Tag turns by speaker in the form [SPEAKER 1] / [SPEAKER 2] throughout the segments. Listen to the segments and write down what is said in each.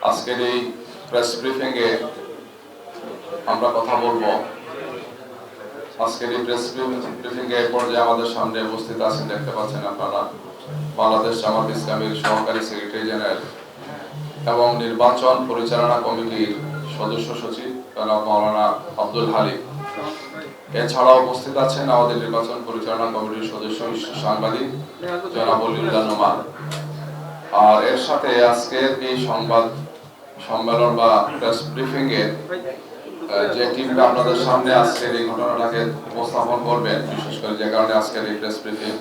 [SPEAKER 1] আজকের এই প্রেস ব্রিফিংয়ে আমরা কথা বলবো। আজকের এই প্রেস ব্রিফিংয়ে এই পর্যায়ে আমাদের সামনে উপস্থিত আছেন, দেখতে পাচ্ছেন আপনারা, বাংলাদেশ জামাত ইসলামীর সহকারী সেক্রেটারি জেনারেল এবং নির্বাচন পরিচালনা কমিটির সদস্য সচিব জনাব মাওলানা আব্দুল হালিম। এছাড়াও উপস্থিত আছেন আমাদের নির্বাচন পরিচালনা কমিটির সদস্য সাংবাদিক জনাব অলিউল্লাহ নোমান। আর এর সাথে আজকের এই সংবাদ সম্মেলন বা প্রেস ব্রিফিং এর যে টিমটা আপনাদের সামনে আজকের এই ঘটনাটাকে উপস্থাপন করবেন, বিশেষ করে যে কারণে আজকের এই প্রেস ব্রিফিং,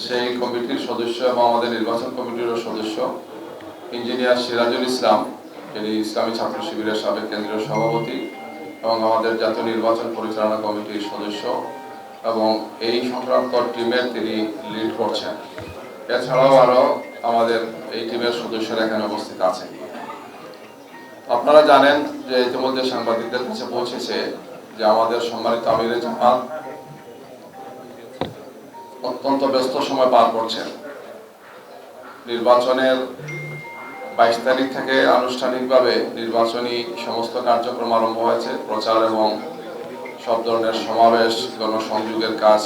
[SPEAKER 1] সেই কমিটির সদস্য এবং আমাদের নির্বাচন কমিটিরও সদস্য ইঞ্জিনিয়ার সিরাজুল ইসলাম, যিনি ইসলামী ছাত্র শিবিরের সাবেক কেন্দ্রীয় সভাপতি এবং আমাদের জাতীয় নির্বাচন পরিচালনা কমিটির সদস্য এবং এই সংক্রান্ত টিমের তিনি লিড করছেন। এছাড়াও আরো আমাদের এই টিমের সদস্যরা এখানে উপস্থিত আছেন। আপনারা জানেন যে ইতিমধ্যে সাংবাদিকদের কাছে পৌঁছেছে যে আমাদের সম্মানিত আমিরে জামাত অত্যন্ত ব্যস্ত সময় পার করছেন। নির্বাচনের 22 তারিখ থেকে আনুষ্ঠানিকভাবে নির্বাচনী সমস্ত কার্যক্রম আরম্ভ হয়েছে। প্রচার এবং সব ধরনের সমাবেশ, গণসংযোগের কাজ,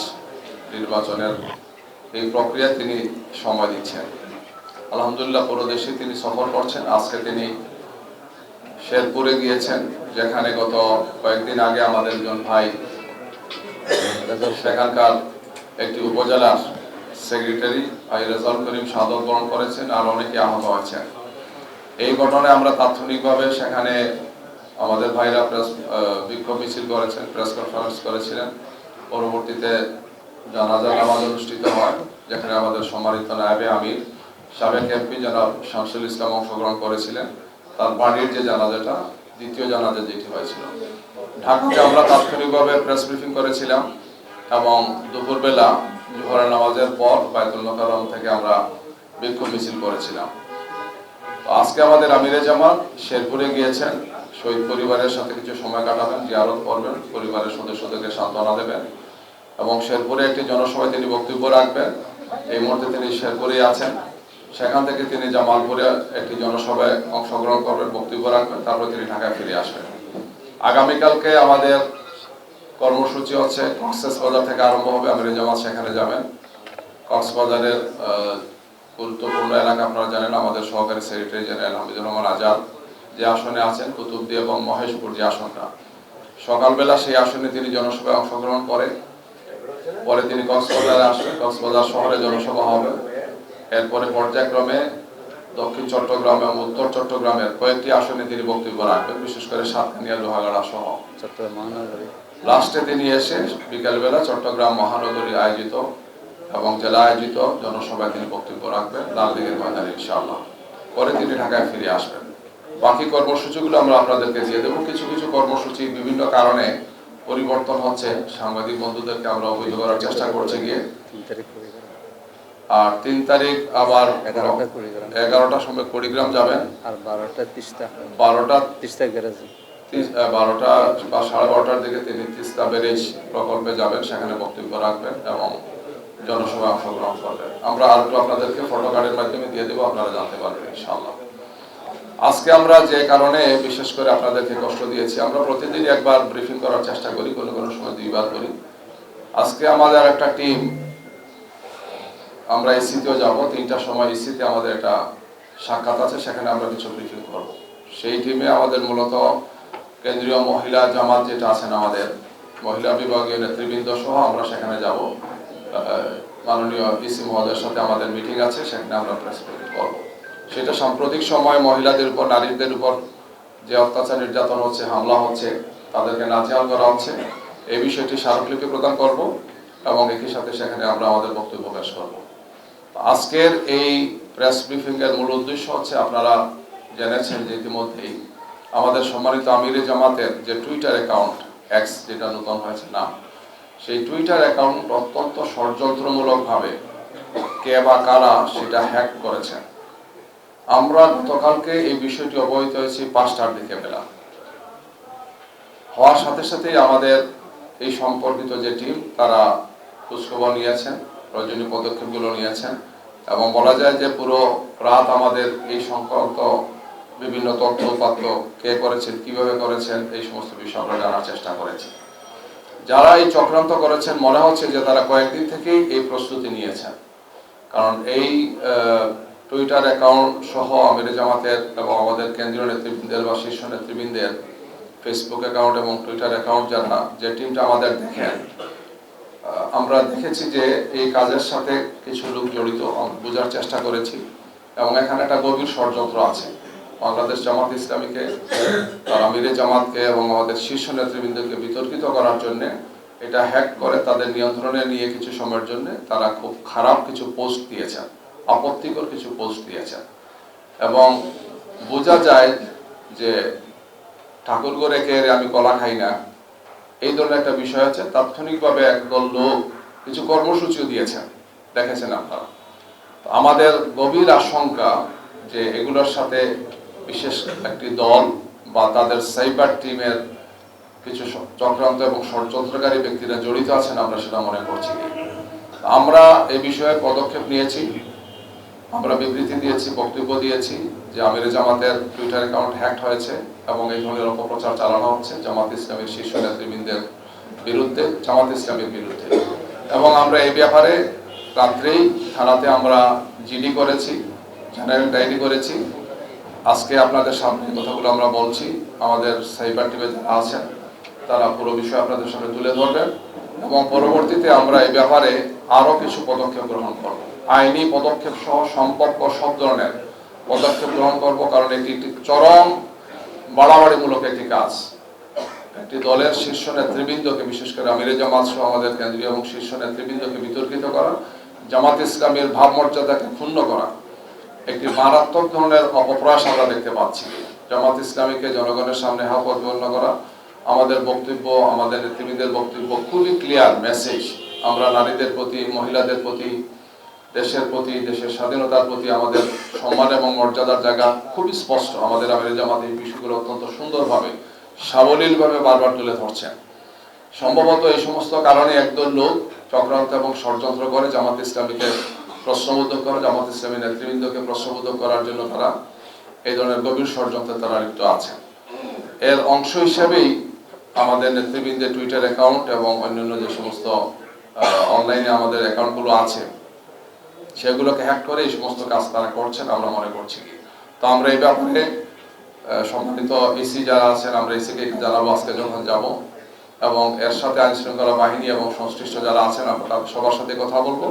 [SPEAKER 1] নির্বাচনের এই প্রক্রিয়া তিনি সময় দিচ্ছেন। আলহামদুলিল্লাহ পুরো দেশে তিনি সফর করছেন। আজকে তিনি শেরপুরে গিয়েছেন, যেখানে গত কয়েকদিন আগে আমাদের একজন ভাই সেখানকার একটি উপজেলার সেক্রেটারি ভাই রেজাউল করিম শাহাদত বরণ করেছেন, আর অনেকে আহত হয়েছেন। এই ঘটনায় আমরা তাৎক্ষণিকভাবে সেখানে আমাদের ভাইরা বিক্ষোভ মিছিল করেছেন, প্রেস কনফারেন্স করেছিলেন। পরবর্তীতে জানাজা নামাজ অনুষ্ঠিত হয়, যেখানে আমাদের সম্মানিত নায়েবে আমির সাবেক এমপি জনাব শামসুল ইসলাম অংশগ্রহণ করেছিলেন। তার বাড়ির যে জানাজাটা, দ্বিতীয় জানাজা যেটি হয়েছিল, ঢাকাতে আমরা তাৎক্ষণিকভাবে প্রেস ব্রিফিং করেছিলাম এবং দুপুরবেলা জোহরের নামাজের পর বায়তুল মোকাররম থেকে আমরা বিক্ষোভ মিছিল করেছিলাম। তো আজকে আমাদের আমিরে জামাত শেরপুরে গিয়েছেন, শহীদ পরিবারের সাথে কিছু সময় কাটাবেন, জিয়ারত করবেন, পরিবারের সদস্যদেরকে সান্ত্বনা দেবেন এবং শেরপুরে একটি জনসভায় তিনি বক্তব্য রাখবেন। এই মুহূর্তে তিনি শেরপুরে আছেন। সেখান থেকে তিনি জামালপুরে একটি জনসভায় অংশগ্রহণ করবেন, বক্তব্য রাখবেন, তারপর তিনি ঢাকায় ফিরে আসবেন। আগামীকালকে আমাদের কর্মসূচি হচ্ছে কক্সবাজার থেকে আরম্ভ হবে। আমিরে জামাত সেখানে যাবেন। কক্সবাজারের গুরুত্বপূর্ণ এলাকা আপনারা জানেন, আমাদের সহকারী সেক্রেটারি জেনারেল হামিদুর রহমান আজাদ যে আসনে আছেন, কুতুবদিয়া এবং মহেশপুর যে আসনটা, সকালবেলা সেই আসনে তিনি জনসভায় অংশগ্রহণ করে পরে তিনি কক্সবাজারে আসবেন। কক্সবাজার শহরে জনসভা হবে। এরপরে পর্যায়ক্রমে দক্ষিণ চট্টগ্রাম এবং উত্তর চট্টগ্রামের কয়েকটি আসনে তিনি বক্তব্য রাখবেন, বিশেষ করে সাতকানিয়া, লোহাগাড়া সহ। লাস্টে তিনি এসে বিকালবেলা চট্টগ্রাম মহানগরী আয়োজিত এবং জেলা আয়োজিত জনসভায় তিনি বক্তব্য রাখবেন লালদিঘির ময়দানে ইনশাআল্লাহ। পরে তিনি ঢাকায় ফিরে আসবেন। বাকি কর্মসূচিগুলো আমরা আপনাদেরকে দিয়ে দেবো। কিছু কিছু কর্মসূচি বিভিন্ন কারণে পরিবর্তন হচ্ছে, সাংবাদিক বন্ধুদেরকে আমরা অবহিত করার চেষ্টা করছি গিয়ে। আর 3 তারিখ আবার 11টার সময় কুড়িগ্রাম যাবেন, আর 12টা বা 12:30টার দিকে তিনি তিস্তা ব্যারেজ প্রকল্পে যাবেন, সেখানে বক্তব্য রাখবেন এবং জনসভায় অংশগ্রহণ করবেন। আমরা আর একটু আপনাদেরকে ফটো কার্ডের মাধ্যমে দিয়ে দেবো, আপনারা জানতে পারবেন ইনশাআল্লাহ। আজকে আমরা যে কারণে বিশেষ করে আপনাদেরকে কষ্ট দিয়েছি, আমরা প্রতিদিন একবার ব্রিফিং করার চেষ্টা করি, কোনো কোনো সময় 2বার করি। আজকে আমাদের একটা টিম, আমরা ইসিতেও যাব, 3টার সময় ইসিতে আমাদের একটা সাক্ষাৎ আছে, সেখানে আমরা কিছু ব্রিফিং করব। সেই টিমে আমাদের মূলত কেন্দ্রীয় মহিলা জামাত যেটা আছেন, আমাদের মহিলা বিভাগীয় নেতৃবৃন্দ সহ আমরা সেখানে যাব। মাননীয় ইসি মহোদয়ের সাথে আমাদের মিটিং আছে, সেখানে আমরা প্রেস ব্রিফিং করব। সেটা সাম্প্রতিক সময় মহিলাদের উপর, নারীদের উপর যে অত্যাচার নির্যাতন হচ্ছে, হামলা হচ্ছে, তাদেরকে নাজেহাল করা হচ্ছে, এই বিষয়টি স্মারকলিপি প্রদান করব এবং একই সাথে সেখানে আমরা আমাদের বক্তব্য পেশ করব। আজকের এই প্রেস ব্রিফিং এর মূল উদ্দেশ্য হচ্ছে, আপনারা জেনেছেন যে ইতিমধ্যেই আমাদের সম্মানিত আমিরে জামাতের যে টুইটার অ্যাকাউন্ট, এক্স যেটা নতুন হয়েছে নাম, সেই টুইটার অ্যাকাউন্ট অত্যন্ত ষড়যন্ত্রমূলকভাবে কে বা কারা সেটা হ্যাক করেছেন। আমরা গতকালকে এই বিষয়টি অবহিত হয়েছি 5টার দিকে বেলা। হওয়ার সাথে সাথেই আমাদের এই সম্পর্কিত যে টিম, তারা খোঁজখবর নিয়েছেন, প্রয়োজনীয় পদক্ষেপগুলো নিয়েছেন এবং বলা যায় যে পুরো রাত আমাদের এই সংক্রান্ত বিভিন্ন বিভিন্ন তথ্য উপাত্ত কে করেছেন, কিভাবে করেছেন, এই সমস্ত বিষয় আমরা জানার চেষ্টা করেছি। যারা এই চক্রান্ত করেছেন মনে হচ্ছে যে তারা কয়েকদিন থেকেই এই প্রস্তুতি নিয়েছেন, কারণ এই টুইটার অ্যাকাউন্ট সহ আমিরে জামাতের এবং আমাদের কেন্দ্রীয় নেতৃবৃন্দের বা শীর্ষ নেতৃবৃন্দের ফেসবুক অ্যাকাউন্ট এবং টুইটার অ্যাকাউন্ট যারা যে টিমটা আমাদের দেখেন, আমরা দেখেছি যে এই কাজের সাথে কিছু লোক জড়িত, বোঝার চেষ্টা করেছি এবং এখানে একটা গভীর ষড়যন্ত্র আছে। বাংলাদেশ জামাত ইসলামীকে, আমিরে জামাতকে এবং আমাদের শীর্ষ নেতৃবৃন্দকে বিতর্কিত করার জন্য এটা হ্যাক করে তাদের নিয়ন্ত্রণে নিয়ে কিছু সময়ের জন্য তারা খুব খারাপ কিছু পোস্ট দিয়েছেন, আপত্তিকর কিছু পোস্ট দিয়েছেন এবং বোঝা যায় যে ঠাকুর করে কে আমি কলা খাই না, এই ধরনের একটা বিষয় আছে। তাৎক্ষণিকভাবে একদল লোক কিছু কর্মসূচিও দিয়েছেন, দেখেছেন আপনারা। আমাদের গভীর আশঙ্কা যে এগুলোর সাথে বিশেষ একটি দল বা তাদের সাইবার টিমের কিছু চক্রান্ত এবং ষড়যন্ত্রকারী ব্যক্তিরা জড়িত আছেন, আমরা সেটা মনে করছি। আমরা এই বিষয়ে পদক্ষেপ নিয়েছি, আমরা বিবৃতি দিয়েছি, বক্তব্য দিয়েছি যে আমিরে জামাতের টুইটার অ্যাকাউন্ট হ্যাক হয়েছে এবং এই ধরনের অপপ্রচার চালানো হচ্ছে জামাত ইসলামের শীর্ষ নেতৃবৃন্দের বিরুদ্ধে, জামাত ইসলামের বিরুদ্ধে। এবং আমরা এই ব্যাপারে রাত্রেই থানাতে আমরা জিডি করেছি, জেনারেল ডায়েরি করেছি। আজকে আপনাদের সামনে কথাগুলো আমরা বলছি, আমাদের সাইবার টিমে যারা আছেন তারা পুরো বিষয় আপনাদের সামনে তুলে ধরবেন এবং পরবর্তীতে আমরা এই ব্যাপারে আরো কিছু পদক্ষেপ গ্রহণ করব, আইনি পদক্ষেপ সহ সম্পর্ক সব ধরনের পদক্ষেপ গ্রহণ করব। কারণ এটি একটি চরম বাড়াবাড়িমূলক একটি কাজ। একটি দলের শীর্ষ নেতৃবৃন্দকে, বিশেষ করে আমিরে জামাত সহ আমাদের কেন্দ্রীয় এবং শীর্ষ নেতৃবৃন্দকে বিতর্কিত করা, জামাত ইসলামের ভাবমর্যাদাকে ক্ষুণ্ণ করা, একটি মারাত্মক ধরনের অপপ্রয়াস আমরা দেখতে পাচ্ছি। জামাত ইসলামীকে জনগণের সামনে হা প্রতিপন্ন করা, আমাদের বক্তব্য, আমাদের নেতৃবৃন্দের বক্তব্য খুবই ক্লিয়ার মেসেজ। আমরা নারীদের প্রতি, মহিলাদের প্রতি, দেশের প্রতি, দেশের স্বাধীনতার প্রতি আমাদের সম্মান এবং মর্যাদার জায়গা খুবই স্পষ্ট। আমাদের আমিরে জামাত এই বিষয়গুলো অত্যন্ত সুন্দরভাবে, সাবলীলভাবে বারবার তুলে ধরছেন। সম্ভবত এই সমস্ত কারণে একদল লোক চক্রান্ত এবং ষড়যন্ত্র করে জামাত ইসলামীকে প্রশ্নবোধ করে, জামাত ইসলামী নেতৃবৃন্দকে প্রশ্নবোধ করার জন্য তারা এই ধরনের গভীর ষড়যন্ত্রে তারা লিপ্ত আছেন। এর অংশ হিসেবেই আমাদের নেতৃবৃন্দের টুইটার অ্যাকাউন্ট এবং অন্যান্য যে সমস্ত অনলাইনে আমাদের অ্যাকাউন্টগুলো আছে সেগুলোকে হ্যাক করে এই সমস্ত কাজ তারা করছেন আমরা মনে করছি। তো আমরা এই ব্যাপারে সম্মানিত ইসি যারা আছেন, আমরা ইসিকে জানাবো আজকে যখন যাব, এবং এর সাথে আইন শৃঙ্খলা বাহিনী এবং সংশ্লিষ্ট যারা আছেন আমরা তাদের সবার সাথে কথা বলবো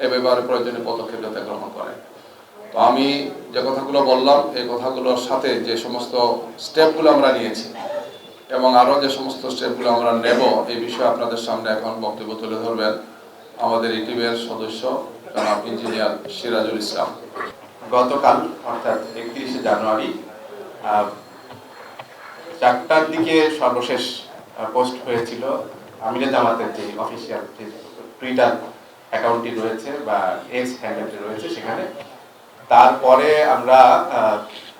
[SPEAKER 1] এ ব্যাপারে প্রয়োজনীয় পদক্ষেপ যাতে গ্রহণ করে। তো আমি যে কথাগুলো বললাম এই কথাগুলোর সাথে যে সমস্ত স্টেপগুলো আমরা নিয়েছি এবং আরো যে সমস্ত স্টেপগুলো আমরা নেব এই বিষয়ে আপনাদের সামনে এখন বক্তব্য তুলে ধরবেন আমাদের এই টিমের সদস্য জনাব ইঞ্জিনিয়ার সিরাজুল ইসলাম।
[SPEAKER 2] গতকাল অর্থাৎ 31শে জানুয়ারি 4টার দিকে সর্বশেষ পোস্ট হয়েছিল আমিরে জামাতের যে অফিসিয়াল টুইটার অ্যাকাউন্টটি রয়েছে বা এক্স হ্যান্ডেলটি রয়েছে সেখানে। তারপরে আমরা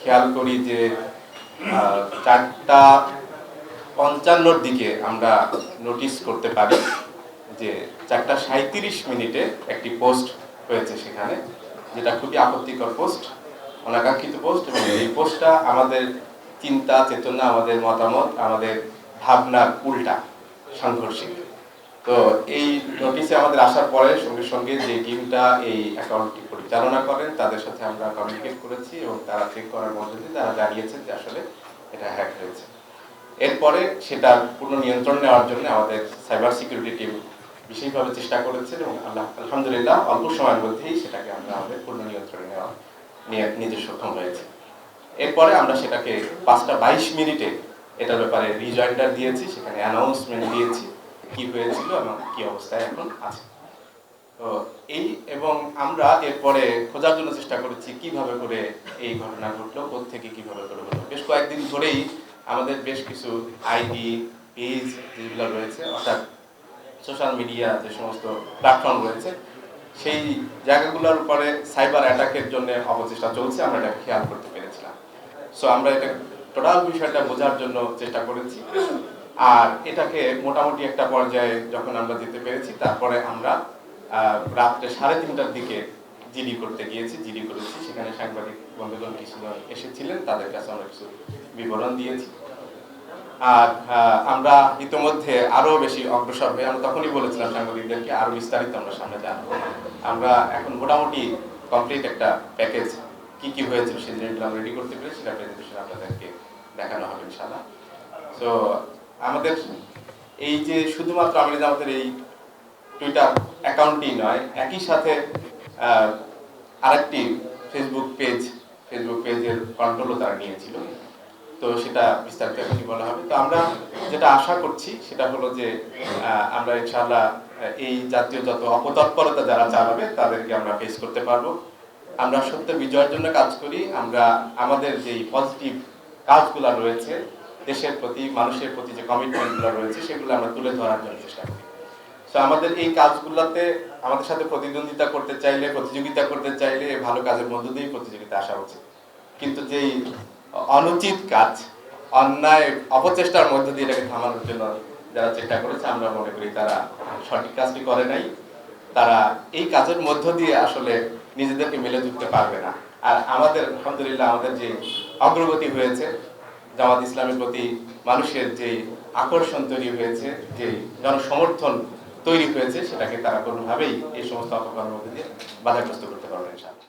[SPEAKER 2] খেয়াল করি যে 4টা 55-র দিকে আমরা নোটিস করতে পারি যে 4টা 37 মিনিটে একটি পোস্ট হয়েছে সেখানে, যেটা খুবই আপত্তিকর পোস্ট, অনাকাঙ্ক্ষিত পোস্ট। এবং এই পোস্টটা আমাদের চিন্তা চেতনা, আমাদের মতামত, আমাদের ভাবনার উল্টা, সাংঘর্ষিক। তো এই নোটিশে আমাদের আসার পরে সঙ্গে সঙ্গে যে টিমটা এই অ্যাকাউন্টটি পরিচালনা করেন তাদের সাথে আমরা কমিউনিকেট করেছি এবং তারা চেক করার মধ্যে দিয়ে তারা জানিয়েছেন যে আসলে এটা হ্যাক হয়েছে। এরপরে সেটার পূর্ণ নিয়ন্ত্রণ নেওয়ার জন্য আমাদের সাইবার সিকিউরিটি টিম বিশেষভাবে চেষ্টা করেছে এবং আলহামদুলিল্লাহ অল্প সময়ের মধ্যেই সেটাকে আমরা আমাদের পূর্ণ নিয়ন্ত্রণে নেওয়া নিজে সক্ষম হয়েছে। এরপরে আমরা সেটাকে 5টা 22 মিনিটে এটার ব্যাপারে রিজয়েন্ডার দিয়েছি, সেখানে অ্যানাউন্সমেন্ট দিয়েছি কি হয়েছিল এবং কি অবস্থায় এখন আছে। তো এই এবং আমরা এরপরে খোঁজার জন্য চেষ্টা করেছি কিভাবে করে এই ঘটনা ঘটলো, কোত্থেকে কিভাবে করে হলো। বেশ কয়েকদিন ধরেই আমাদের বেশ কিছু আইডি পেজ যেগুলো রয়েছে, অর্থাৎ সোশ্যাল মিডিয়া যে সমস্ত প্ল্যাটফর্ম রয়েছে সেই জায়গাগুলোর উপরে সাইবার অ্যাটাকের জন্য অপচেষ্টা চলছে, আমরা এটা খেয়াল করতে পেরেছিলাম। সো আমরা এটা টোটাল বিষয়টা বোঝার জন্য চেষ্টা করেছি, আর এটাকে মোটামুটি একটা পর্যায়ে যখন আমরা দিতে পেরেছি তারপরে আমরা রাত্রে 3:30টার দিকে জিডি করতে গিয়েছি, জিডি করেছি। সেখানে সাংবাদিক বন্ধুগণ কিছুজন এসেছিলেন, তাদের কাছে আমরা কিছু বিবরণ দিয়েছি। আর আমরা ইতোমধ্যে আরো বেশি অগ্রসর হয়ে আমরা তখনই বলেছিলাম সাংবাদিকদেরকে আরো বিস্তারিত আমরা সামনে জানবো। আমরা এখন মোটামুটি কমপ্লিট একটা প্যাকেজ কি কি হয়েছিল সেই জিনিসগুলো আমরা রেডি করতে পেরে সেটা প্রেজেন্টেশন আপনাদেরকে দেখানো হবে ইনশাআল্লাহ। তো আমাদের এই যে শুধুমাত্র আমাদের এই টুইটার অ্যাকাউন্টই নয়, একই সাথে আরেকটি ফেসবুক পেজের কন্ট্রোলও তারা নিয়েছিল। তো সেটা বিস্তারিত এখনই বলা হবে। তো আমরা যেটা আশা করছি সেটা হলো যে আমরা ইনশাআল্লাহ এই জাতীয় যত অপতৎপরতা যারা চালাবে তাদেরকে আমরা ফেস করতে পারবো। আমরা সত্য বিজয়ের জন্য কাজ করি। আমরা আমাদের যে পজিটিভ কাজগুলো রয়েছে, দেশের প্রতি মানুষের প্রতি যে কমিটমেন্টগুলো রয়েছে সেগুলো আমরা তুলে ধরার জন্য চেষ্টা করি। তো আমাদের এই কাজগুলোতে আমাদের সাথে প্রতিদ্বন্দ্বিতা করতে চাইলে, প্রতিযোগিতা করতে চাইলে ভালো কাজের মধ্য দিয়েই প্রতিযোগিতা আসা উচিত। কিন্তু যেই অনুচিত কাজ, অন্যায় অপচেষ্টার মধ্য দিয়ে এটাকে থামানোর জন্য যারা চেষ্টা করেছে, আমরা মনে করি তারা সঠিক কাজটি করে নাই। তারা এই কাজের মধ্য দিয়ে আসলে নিজেদেরকে মেলে ধরতে পারবে না। আর আমাদের আলহামদুলিল্লাহ আমাদের যে অগ্রগতি হয়েছে, জামাত ইসলামের প্রতি মানুষের যে আকর্ষণ তৈরি হয়েছে, যে জনসমর্থন তৈরি হয়েছে, সেটাকে তারা কোনোভাবেই এই সমস্ত অপকর্মের মধ্যে দিয়ে বাধাগ্রস্ত করতে পারবে ইনশাআল্লাহ।